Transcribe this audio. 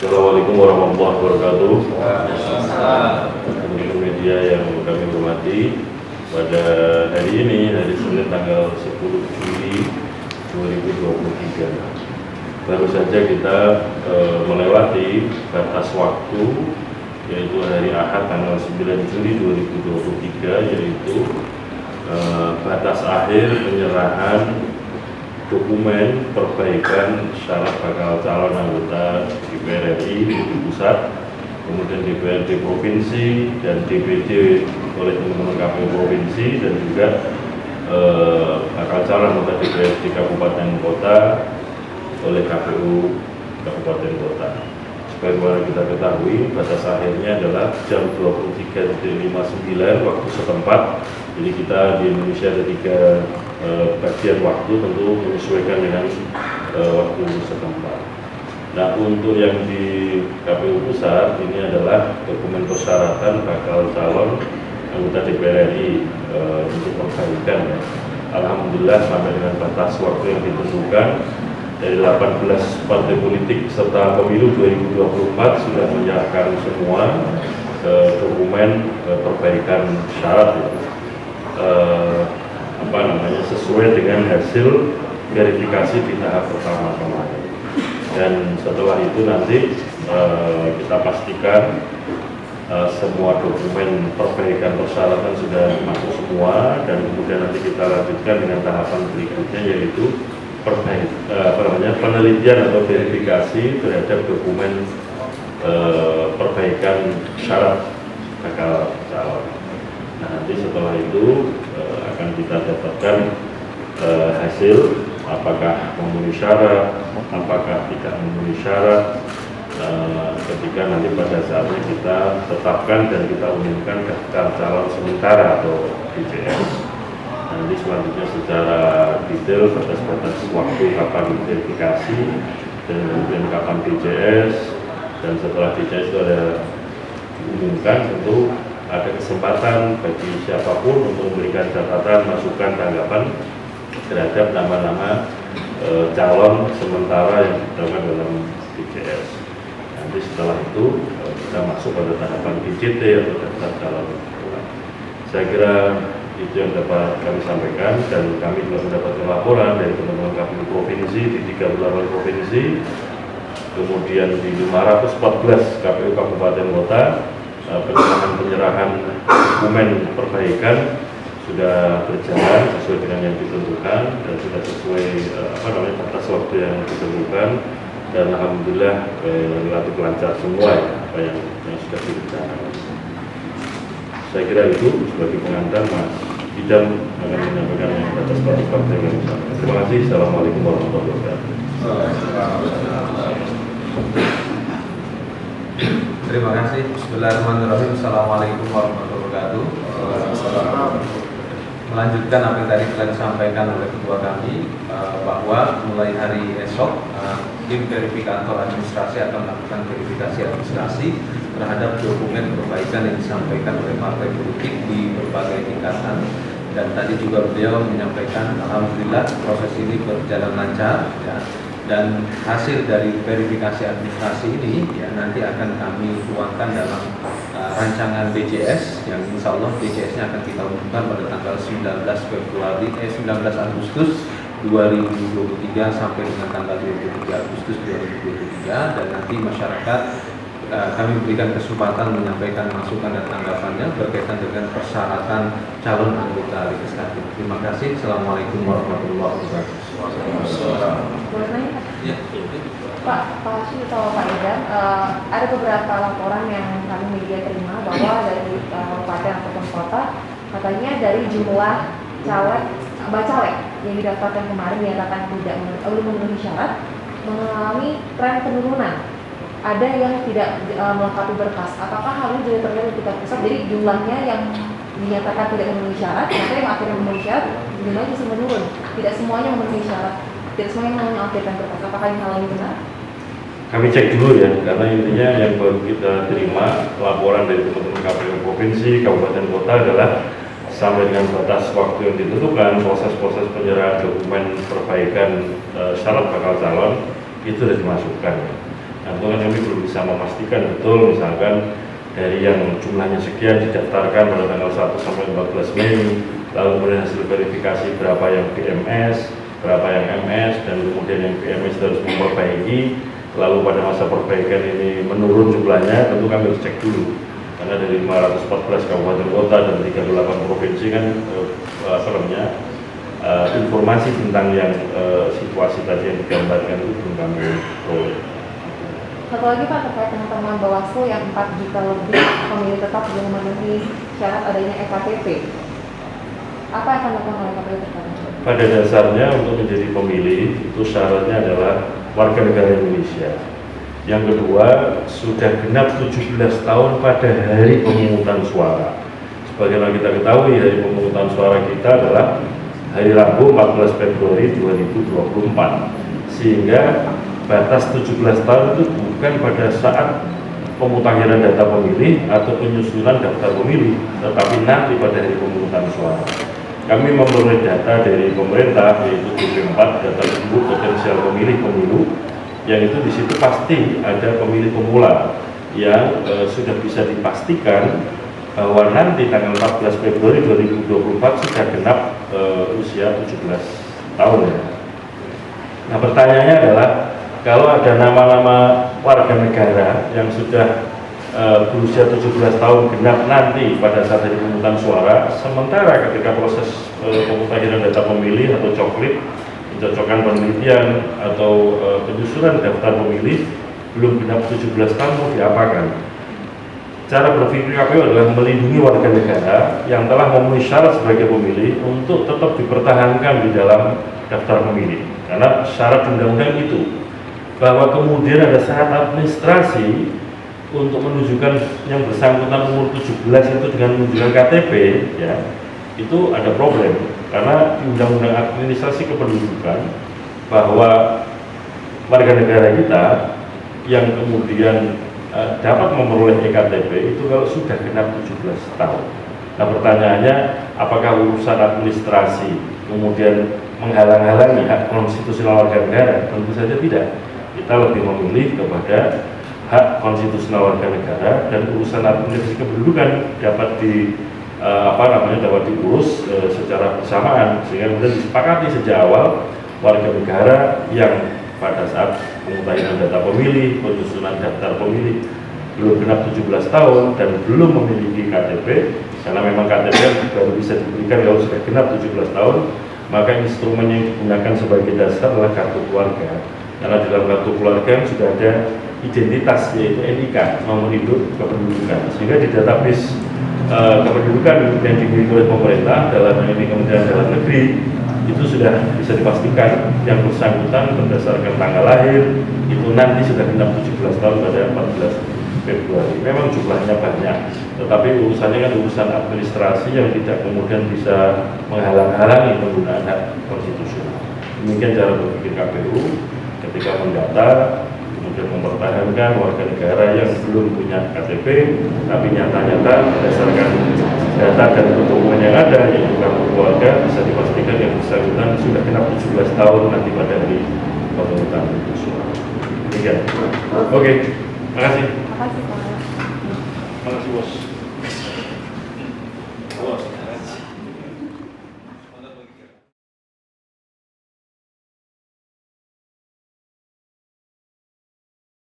Assalamualaikum warahmatullahi wabarakatuh. Teman-teman media yang kami hormati, pada hari ini, hari Senin tanggal 10 Juli 2023, baru saja kita melewati batas waktu, yaitu hari Ahad tanggal 9 Juli 2023, yaitu batas akhir penyerahan dokumen perbaikan syarat bakal calon anggota DPR RI di pusat, kemudian DPRD provinsi dan DPD oleh teman-teman KPU provinsi, dan juga bakal calon anggota DPRD kabupaten kota oleh KPU kabupaten kota. Sebagaimana kita ketahui, batas akhirnya adalah jam 23.59 waktu setempat. Jadi kita di Indonesia ada 3 bagian waktu, tentu menyesuaikan dengan waktu setempat. Nah, untuk yang di KPU pusat ini adalah dokumen persyaratan bakal calon anggota DPR RI untuk perbaikan. Ya. Alhamdulillah sampai dengan batas waktu yang ditentukan dari 18 partai politik serta pemilu 2024 sudah menyerahkan semua dokumen perbaikan syarat. Ya. Sesuai dengan hasil verifikasi di tahap pertama kemarin, dan setelah itu nanti kita pastikan semua dokumen perbaikan persyaratan sudah masuk semua, dan kemudian nanti kita lanjutkan dengan tahapan berikutnya, yaitu penelitian atau verifikasi terhadap dokumen perbaikan syarat bakal calon. Nah, nanti setelah itu akan kita dapatkan hasil apakah memenuhi syarat, apakah tidak memenuhi syarat, ketika nanti pada saatnya kita tetapkan dan kita umumkan daftar calon sementara atau DCS. Nanti selanjutnya secara detail batas-batas waktu kapan verifikasi dan kemudian kapan DCS, dan setelah DCS itu ada diumumkan, tentu ada kesempatan bagi siapapun untuk memberikan catatan, masukan, tanggapan terhadap nama-nama calon sementara yang diterima dalam DCS. Nanti setelah itu kita masuk pada tahapan DCT atau daftar calon. Saya kira itu yang dapat kami sampaikan, dan kami juga mendapatkan laporan dari teman-teman KPU provinsi di 38 provinsi, kemudian di 514 KPU kabupaten kota. Penyerahan dokumen perbaikan sudah berjalan sesuai dengan yang ditentukan dan sudah sesuai batas waktu yang ditentukan, dan alhamdulillah relatif lancar semua ya, apa yang sudah direncanakan. Saya kira itu sebagai pengantar, Mas Idam akan menyampaikan yang batas-batas partai yang bersama. Terima kasih. Assalamualaikum warahmatullahi wabarakatuh. Terima kasih. Bismillahirrahmanirrahim. Assalamualaikum warahmatullahi wabarakatuh. Melanjutkan apa yang tadi telah disampaikan oleh ketua kami, bahwa mulai hari esok tim verifikator administrasi akan melakukan verifikasi administrasi terhadap dokumen perbaikan yang disampaikan oleh partai politik di berbagai tingkatan. Dan tadi juga beliau menyampaikan alhamdulillah proses ini berjalan lancar ya. Dan hasil dari verifikasi administrasi ini ya nanti akan kami tuangkan dalam rancangan BJS yang insya Allah BJS-nya akan kita umumkan pada tanggal 19 Agustus 2023 sampai dengan tanggal 23 Agustus 2023, dan nanti masyarakat kami berikan kesempatan menyampaikan masukan dan tanggapannya berkaitan dengan persyaratan calon anggota legislatif. Terima kasih. Assalamualaikum warahmatullahi wabarakatuh. Boleh nanya? Ya. Pak Hashim atau Pak Idam, ada beberapa laporan yang kami media terima bahwa dari kabupaten ataupun kota, katanya dari jumlah bacalek yang didaftarkan kemarin dinyatakan belum memenuhi syarat, mengalami tren penurunan. Ada yang tidak melengkapi berkas. Apakah hal ini juga terjadi di tingkat pusat? Jadi jumlahnya yang dinyatakan tidak memenuhi syarat, ternyata yang akhirnya memenuhi syarat, jumlahnya bisa menurun. Tidak semuanya memenuhi syarat, tidak semuanya melampirkan berkas. Apakah hal ini benar? Kami cek dulu ya, karena intinya yang baru kita terima laporan dari teman-teman KPU provinsi, kabupaten kota adalah sampai dengan batas waktu yang ditentukan, proses-proses penyerahan dokumen perbaikan syarat bakal calon itu sudah dimasukkan. Nah, itu kan kami belum bisa memastikan betul, misalkan dari yang jumlahnya sekian didaftarkan pada tanggal 1 sampai 14 Mei, lalu kemudian hasil verifikasi berapa yang BMS, berapa yang MS, dan kemudian yang BMS harus memperbaiki, lalu pada masa perbaikan ini menurun jumlahnya, tentu kami harus cek dulu. Karena dari 514 kabupaten kota dan 38 provinsi kan informasi tentang yang situasi tadi yang digambarkan itu belum kami peroleh. Satu lagi Pak, terkait dengan temuan Bawaslu yang 4 juta lebih pemilih tetap belum memenuhi syarat adanya EKTP. Apa yang akan dilakukan oleh KPU terkait? Pada dasarnya untuk menjadi pemilih itu syaratnya adalah warga negara Indonesia. Yang kedua, sudah genap 17 tahun pada hari pemungutan suara. Sebagaimana kita ketahui, hari pemungutan suara kita adalah hari Rabu 14 Februari 2024. Sehingga batas 17 tahun itu bukan pada saat pemutakhiran data pemilih atau penyusunan daftar pemilih, tetapi nanti pada hari pemungutan suara. Kami memperoleh data dari pemerintah, yaitu DP4, data penduduk potensial pemilih pemilu, yang itu di situ pasti ada pemilih pemula yang sudah bisa dipastikan bahwa nanti tanggal 14 Februari 2024 sudah genap usia 17 tahun. Ya. Nah, pertanyaannya adalah kalau ada nama-nama warga negara yang sudah berusia 17 tahun genap nanti pada saat hari pemungutan suara, sementara ketika proses pemutakhiran data pemilih atau coklit, pencocokan penelitian atau penyusunan daftar pemilih belum genap 17 tahun, mau diapakan? Cara berpikir KPU adalah melindungi warga negara yang telah memenuhi syarat sebagai pemilih untuk tetap dipertahankan di dalam daftar pemilih. Karena syarat undang-undang itu, bahwa kemudian ada syarat administrasi untuk menunjukkan yang bersangkutan umur 17 itu dengan menunjukkan KTP, ya, itu ada problem. Karena di Undang-Undang Administrasi Kependudukan bahwa warga negara kita yang kemudian dapat memperoleh EKTP itu kalau sudah genap 17 tahun. Nah, pertanyaannya, apakah urusan administrasi kemudian menghalang-halangi hak konstitusional warga negara? Tentu saja tidak. Kita lebih memilih kepada hak konstitusional warga negara, dan urusan administrasi kependudukan dapat dapat diurus secara bersamaan, sehingga kemudian disepakati sejak awal warga negara yang pada saat pemutakhiran data pemilih, penyusunan daftar pemilih belum genap 17 tahun dan belum memiliki KTP, karena memang KTP baru bisa diberikan kalau sudah genap 17 tahun, maka instrumen yang digunakan sebagai dasar adalah kartu keluarga. Karena di dalam kartu keluarga sudah ada identitas, yaitu NIK, nomor induk kependudukan, sehingga di database kependudukan yang dimiliki oleh pemerintah dalam ini Kementerian Dalam Negeri itu sudah bisa dipastikan yang bersangkutan berdasarkan tanggal lahir itu nanti sudah genap 17 tahun pada 14 Februari. Memang jumlahnya banyak, tetapi urusannya kan urusan administrasi yang tidak kemudian bisa menghalang-halangi penggunaan hak konstitusional. Demikian cara berpikir KPU ketika mendata, kemudian mempertahankan warga negara yang belum punya KTP, tapi nyata-nyata berdasarkan data dan dokumen yang ada, yaitu kartu keluarga, bisa dipastikan yang bersangkutan sudah genap 17 tahun nanti pada hari pemungutan suara. Demikian. Oke, makasih. Makasih Pak. Makasih, Bos.